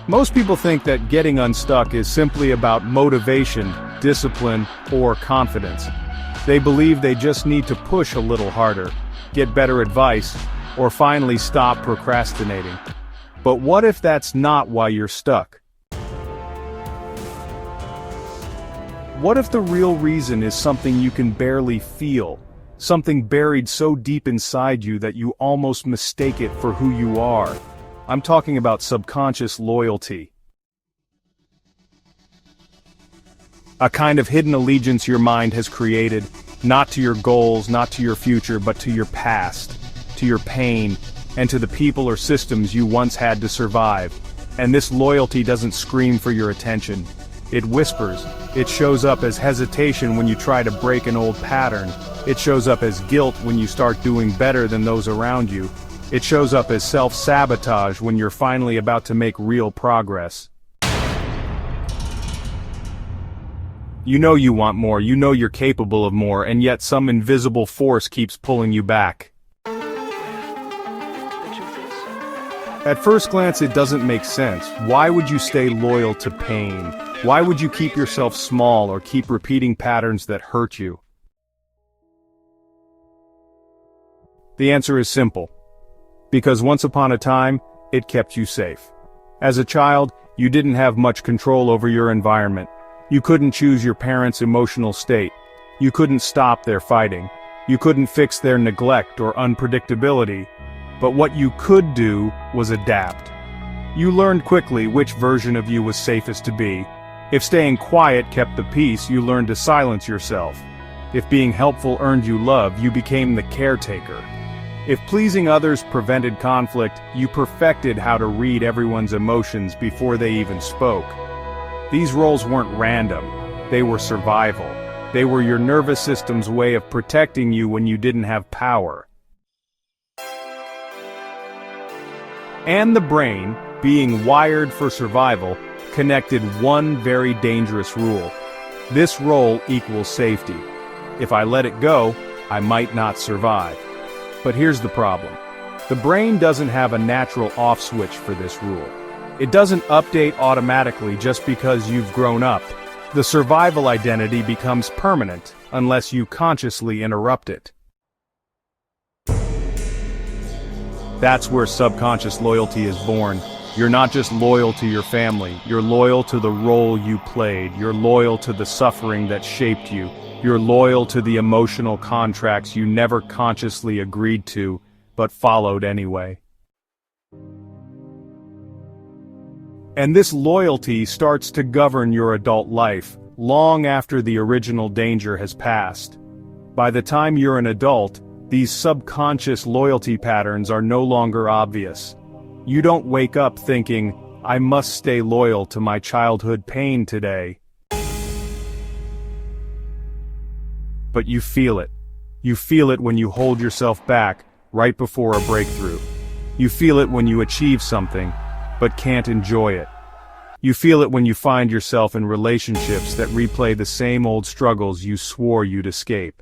Most people think that getting unstuck is simply about motivation, discipline, or confidence. They believe they just need to push a little harder, get better advice, or finally stop procrastinating. But what if that's not why you're stuck? What if the real reason is something you can barely feel? Something buried so deep inside you that you almost mistake it for who you are? I'm talking about subconscious loyalty. A kind of hidden allegiance your mind has created, not to your goals, not to your future, but to your past, to your pain, and to the people or systems you once had to survive. And this loyalty doesn't scream for your attention. It whispers. It shows up as hesitation when you try to break an old pattern. It shows up as guilt when you start doing better than those around you. It shows up as self-sabotage when you're finally about to make real progress. You know you want more, you know you're capable of more, and yet some invisible force keeps pulling you back. At first glance, it doesn't make sense. Why would you stay loyal to pain? Why would you keep yourself small or keep repeating patterns that hurt you? The answer is simple. Because once upon a time, it kept you safe. As a child, you didn't have much control over your environment. You couldn't choose your parents' emotional state. You couldn't stop their fighting. You couldn't fix their neglect or unpredictability. But what you could do was adapt. You learned quickly which version of you was safest to be. If staying quiet kept the peace, you learned to silence yourself. If being helpful earned you love, you became the caretaker. If pleasing others prevented conflict, you perfected how to read everyone's emotions before they even spoke. These roles weren't random. They were survival. They were your nervous system's way of protecting you when you didn't have power. And the brain, being wired for survival, connected one very dangerous rule. This role equals safety. If I let it go, I might not survive. But here's the problem. The brain doesn't have a natural off switch for this rule. It doesn't update automatically just because you've grown up. The survival identity becomes permanent unless you consciously interrupt it. That's where subconscious loyalty is born. You're not just loyal to your family, you're loyal to the role you played, you're loyal to the suffering that shaped you, you're loyal to the emotional contracts you never consciously agreed to, but followed anyway. And this loyalty starts to govern your adult life, long after the original danger has passed. By the time you're an adult, these subconscious loyalty patterns are no longer obvious. You don't wake up thinking, I must stay loyal to my childhood pain today. But you feel it. You feel it when you hold yourself back, right before a breakthrough. You feel it when you achieve something, but can't enjoy it. You feel it when you find yourself in relationships that replay the same old struggles you swore you'd escape.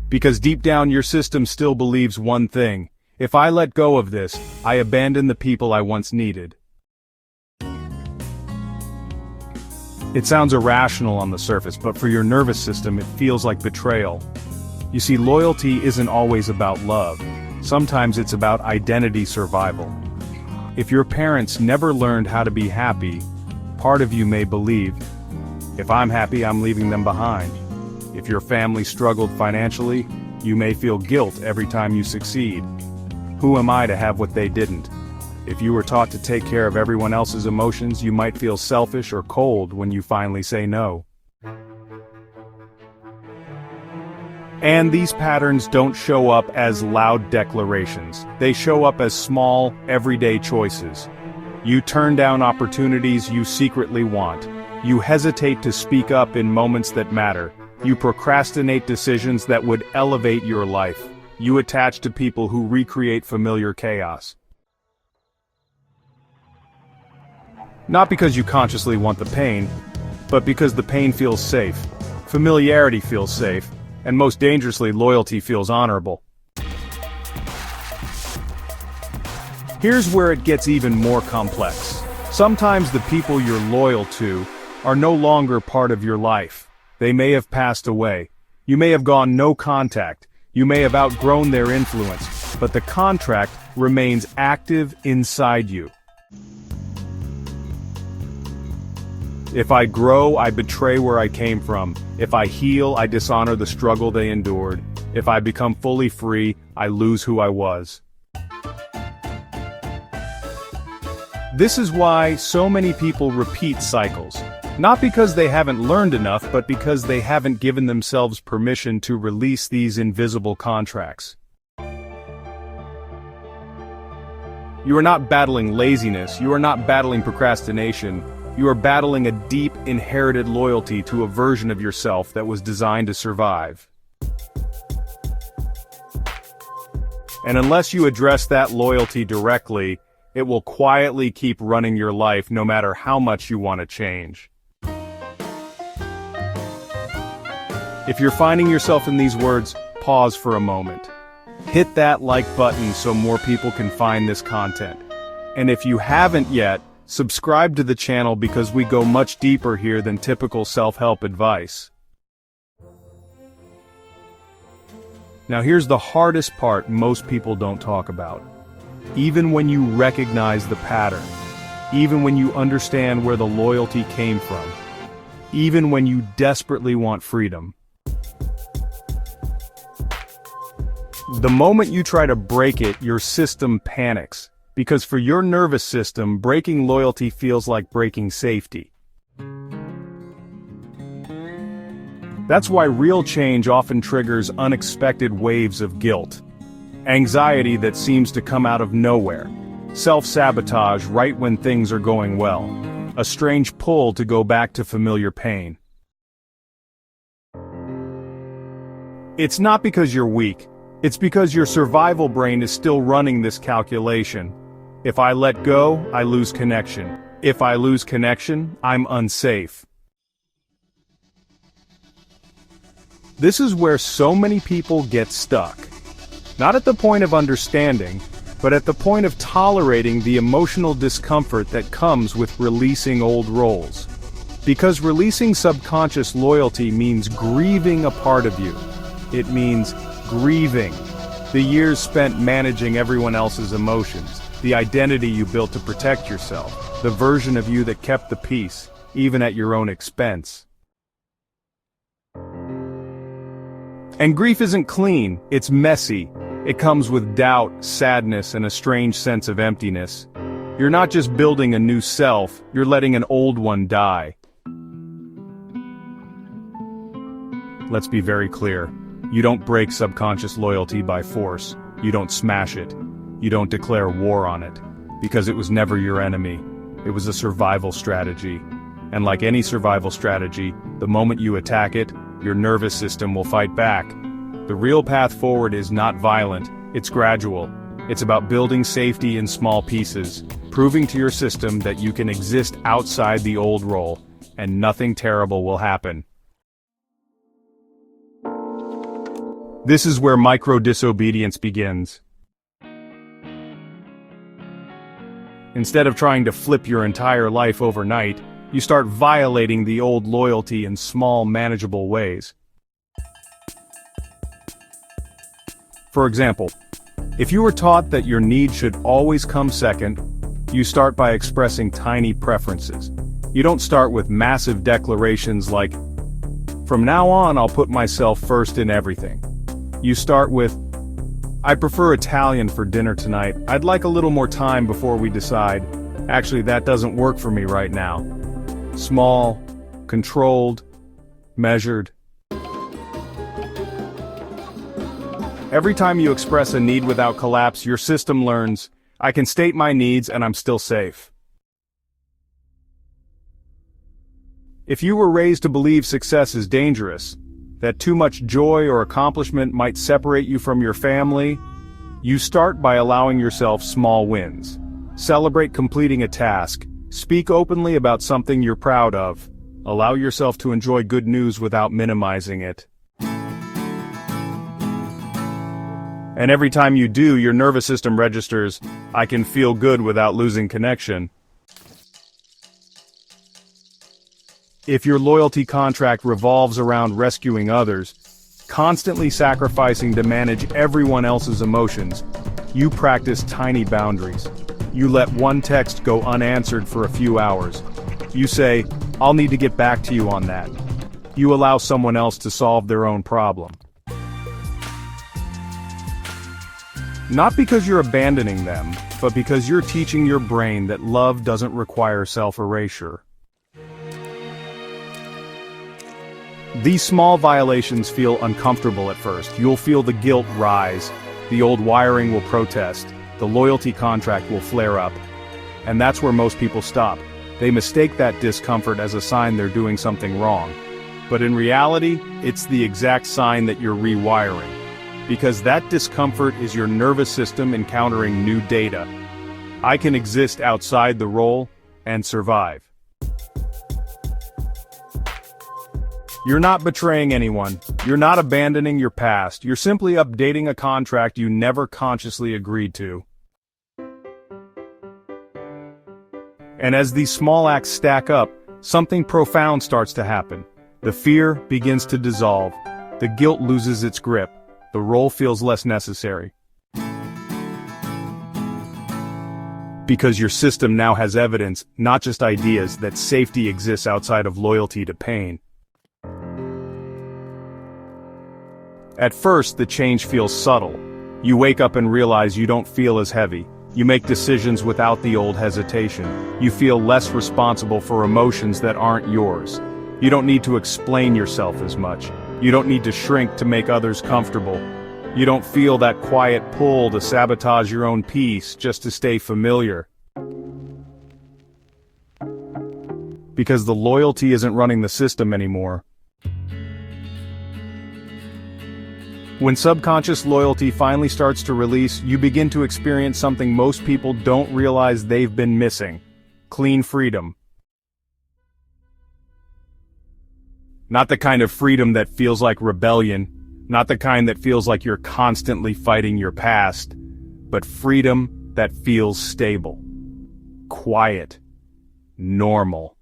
Because deep down your system still believes one thing: if I let go of this, I abandon the people I once needed. It sounds irrational on the surface, but for your nervous system it feels like betrayal. You see, loyalty isn't always about love. Sometimes it's about identity survival. If your parents never learned how to be happy, part of you may believe, if I'm happy, I'm leaving them behind. If your family struggled financially, you may feel guilt every time you succeed. Who am I to have what they didn't? If you were taught to take care of everyone else's emotions, you might feel selfish or cold when you finally say no. And these patterns don't show up as loud declarations. They show up as small, everyday choices. You turn down opportunities you secretly want. You hesitate to speak up in moments that matter. You procrastinate decisions that would elevate your life. You attach to people who recreate familiar chaos. Not because you consciously want the pain, but because the pain feels safe. Familiarity feels safe, and most dangerously, loyalty feels honorable. Here's where it gets even more complex. Sometimes the people you're loyal to are no longer part of your life. They may have passed away. You may have gone no contact. You may have outgrown their influence, but the contract remains active inside you. If I grow, I betray where I came from. If I heal, I dishonor the struggle they endured. If I become fully free, I lose who I was. This is why so many people repeat cycles. Not because they haven't learned enough, but because they haven't given themselves permission to release these invisible contracts. You are not battling laziness, you are not battling procrastination, you are battling a deep, inherited loyalty to a version of yourself that was designed to survive. And unless you address that loyalty directly, it will quietly keep running your life no matter how much you want to change. If you're finding yourself in these words, pause for a moment. Hit that like button so more people can find this content. And if you haven't yet, subscribe to the channel because we go much deeper here than typical self-help advice. Now here's the hardest part most people don't talk about. Even when you recognize the pattern, even when you understand where the loyalty came from, even when you desperately want freedom, the moment you try to break it, your system panics. Because for your nervous system, breaking loyalty feels like breaking safety. That's why real change often triggers unexpected waves of guilt. Anxiety that seems to come out of nowhere. Self-sabotage right when things are going well. A strange pull to go back to familiar pain. It's not because you're weak. It's because your survival brain is still running this calculation. If I let go, I lose connection. If I lose connection, I'm unsafe. This is where so many people get stuck. Not at the point of understanding, but at the point of tolerating the emotional discomfort that comes with releasing old roles. Because releasing subconscious loyalty means grieving a part of you. It means grieving the years spent managing everyone else's emotions, the identity you built to protect yourself, the version of you that kept the peace, even at your own expense. And grief isn't clean, it's messy. It comes with doubt, sadness, and a strange sense of emptiness. You're not just building a new self, you're letting an old one die. Let's be very clear. You don't break subconscious loyalty by force. You don't smash it. You don't declare war on it. Because it was never your enemy. It was a survival strategy. And like any survival strategy, the moment you attack it, your nervous system will fight back. The real path forward is not violent, it's gradual. It's about building safety in small pieces, proving to your system that you can exist outside the old role, and nothing terrible will happen. This is where micro-disobedience begins. Instead of trying to flip your entire life overnight, you start violating the old loyalty in small, manageable ways. For example, if you were taught that your needs should always come second, you start by expressing tiny preferences. You don't start with massive declarations like, "From now on, I'll put myself first in everything." You start with, "I prefer Italian for dinner tonight. I'd like a little more time before we decide. Actually, that doesn't work for me right now." Small, controlled, measured. Every time you express a need without collapse, your system learns, I can state my needs and I'm still safe. If you were raised to believe success is dangerous, that too much joy or accomplishment might separate you from your family, you start by allowing yourself small wins. Celebrate completing a task. Speak openly about something you're proud of. Allow yourself to enjoy good news without minimizing it. And every time you do, your nervous system registers, I can feel good without losing connection. If your loyalty contract revolves around rescuing others, constantly sacrificing to manage everyone else's emotions, you practice tiny boundaries. You let one text go unanswered for a few hours. You say, "I'll need to get back to you on that." You allow someone else to solve their own problem. Not because you're abandoning them, but because you're teaching your brain that love doesn't require self-erasure. These small violations feel uncomfortable at first. You'll feel the guilt rise, the old wiring will protest, the loyalty contract will flare up. And that's where most people stop. They mistake that discomfort as a sign they're doing something wrong. But in reality, it's the exact sign that you're rewiring. Because that discomfort is your nervous system encountering new data. I can exist outside the role and survive. You're not betraying anyone. You're not abandoning your past. You're simply updating a contract you never consciously agreed to. And as these small acts stack up, something profound starts to happen. The fear begins to dissolve. The guilt loses its grip. The role feels less necessary. Because your system now has evidence, not just ideas, that safety exists outside of loyalty to pain. At first, the change feels subtle. You wake up and realize you don't feel as heavy. You make decisions without the old hesitation. You feel less responsible for emotions that aren't yours. You don't need to explain yourself as much. You don't need to shrink to make others comfortable. You don't feel that quiet pull to sabotage your own peace just to stay familiar. Because the loyalty isn't running the system anymore. When subconscious loyalty finally starts to release, you begin to experience something most people don't realize they've been missing: clean freedom. Not the kind of freedom that feels like rebellion, not the kind that feels like you're constantly fighting your past, but freedom that feels stable, quiet, normal.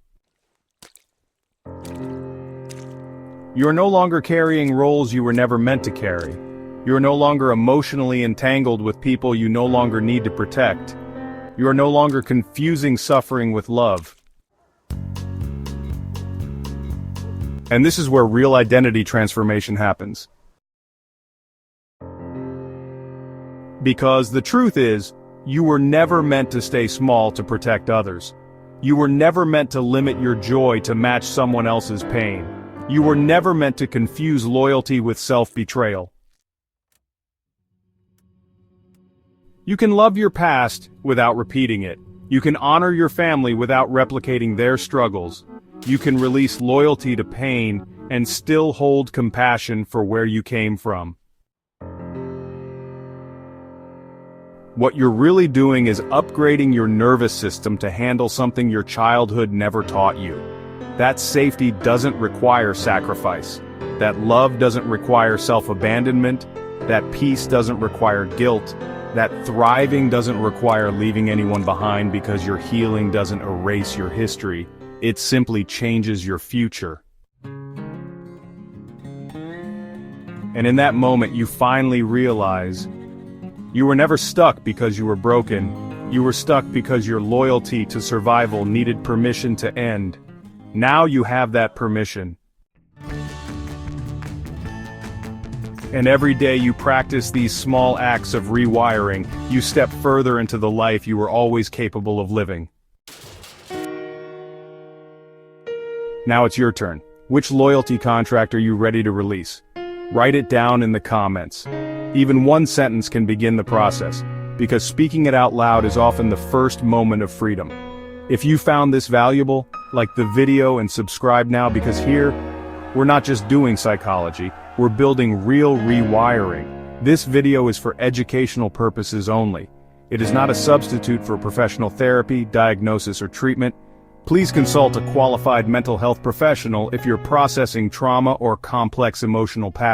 You're no longer carrying roles you were never meant to carry. You're no longer emotionally entangled with people you no longer need to protect. You are no longer confusing suffering with love. And this is where real identity transformation happens. Because the truth is, you were never meant to stay small to protect others. You were never meant to limit your joy to match someone else's pain. You were never meant to confuse loyalty with self-betrayal. You can love your past without repeating it. You can honor your family without replicating their struggles. You can release loyalty to pain and still hold compassion for where you came from. What you're really doing is upgrading your nervous system to handle something your childhood never taught you. That safety doesn't require sacrifice. That love doesn't require self-abandonment. That peace doesn't require guilt. That thriving doesn't require leaving anyone behind because your healing doesn't erase your history. It simply changes your future. And in that moment, you finally realize you were never stuck because you were broken. You were stuck because your loyalty to survival needed permission to end. Now you have that permission. And every day you practice these small acts of rewiring, you step further into the life you were always capable of living. Now it's your turn. Which loyalty contract are you ready to release? Write it down in the comments. Even one sentence can begin the process, because speaking it out loud is often the first moment of freedom. If you found this valuable, like the video and subscribe now, because here, we're not just doing psychology, we're building real rewiring. This video is for educational purposes only. It is not a substitute for professional therapy, diagnosis, or treatment. Please consult a qualified mental health professional if you're processing trauma or complex emotional patterns.